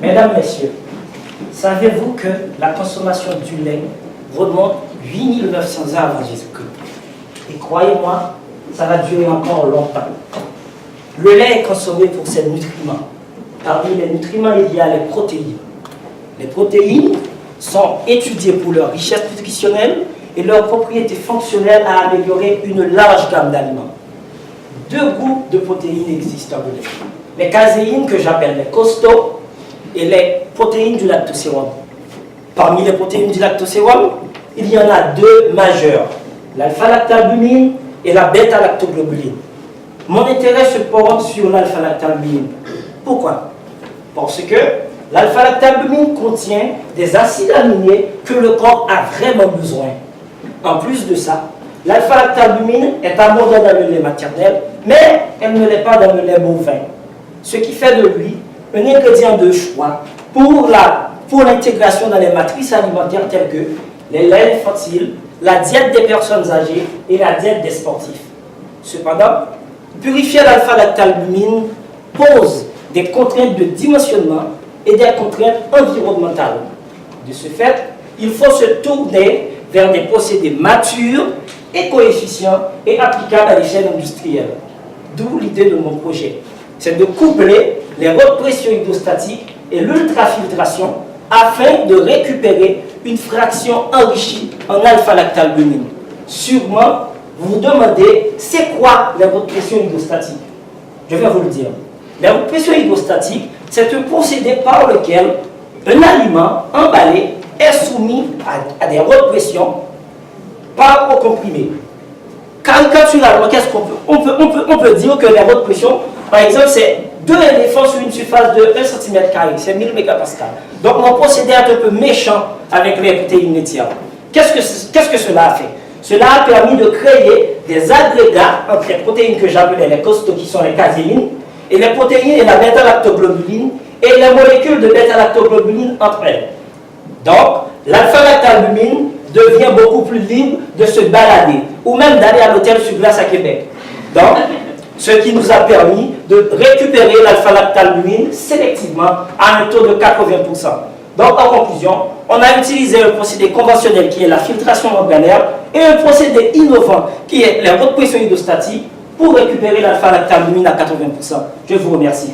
Mesdames, Messieurs, savez-vous que la consommation du lait remonte 8900 ans avant Jésus-Christ? Et croyez-moi, ça va durer encore longtemps. Le lait est consommé pour ses nutriments. Parmi les nutriments, il y a les protéines. Les protéines sont étudiées pour leur richesse nutritionnelle et leur propriété fonctionnelle à améliorer une large gamme d'aliments. Deux groupes de protéines existent dans le lait. Les caséines, que j'appelle les costauds, et les protéines du lactosérum. Parmi les protéines du lactosérum, il y en a deux majeures, l'alpha-lactalbumine et la bêta-lactoglobuline. Mon intérêt se porte sur l'alpha-lactalbumine. Pourquoi? Parce que l'alpha-lactalbumine contient des acides aminés que le corps a vraiment besoin. En plus de ça, l'alpha-lactalbumine est abondante dans le lait maternel, mais elle ne l'est pas dans le lait bovin. Ce qui fait de lui un ingrédient de choix pour l'intégration dans les matrices alimentaires telles que les laits infantiles, la diète des personnes âgées et la diète des sportifs. Cependant, purifier l'alpha-lactalbumine pose des contraintes de dimensionnement et des contraintes environnementales. De ce fait, il faut se tourner vers des procédés matures, éco-efficients et applicables à l'échelle industrielle. D'où l'idée de mon projet. C'est de coupler les hautes pressions hydrostatiques et l'ultrafiltration afin de récupérer une fraction enrichie en alpha-lactalbumine. Sûrement, vous vous demandez, c'est quoi les hautes pressions hydrostatiques? Je vais vous le dire. Les hautes pressions hydrostatiques, c'est un procédé par lequel un aliment emballé est soumis à des hautes pressions par eau comprimée. Caricaturalement, qu'est-ce qu'on peut on peut dire que les hautes pressions, par exemple, c'est 2 éléphants sur une surface de 1 cm², c'est 1000 mégapascales. Donc mon procédé est un peu méchant avec les protéines laitières. Qu'est-ce que cela a fait? Cela a permis de créer des agrégats entre les protéines que j'appelais les costauds, qui sont les caséines, et les protéines et la bêta-lactoglobuline, et les molécules de bêta-lactoglobuline entre elles. Donc, l'alpha-lactalbumine devient beaucoup plus libre de se balader, ou même d'aller à l'hôtel sur glace à Québec. Donc, ce qui nous a permis de récupérer l'alpha-lactalbumine sélectivement à un taux de 80%. Donc, en conclusion, on a utilisé un procédé conventionnel qui est la filtration membranaire et un procédé innovant qui est la haute pression hydrostatique pour récupérer l'alpha-lactalbumine à 80%. Je vous remercie.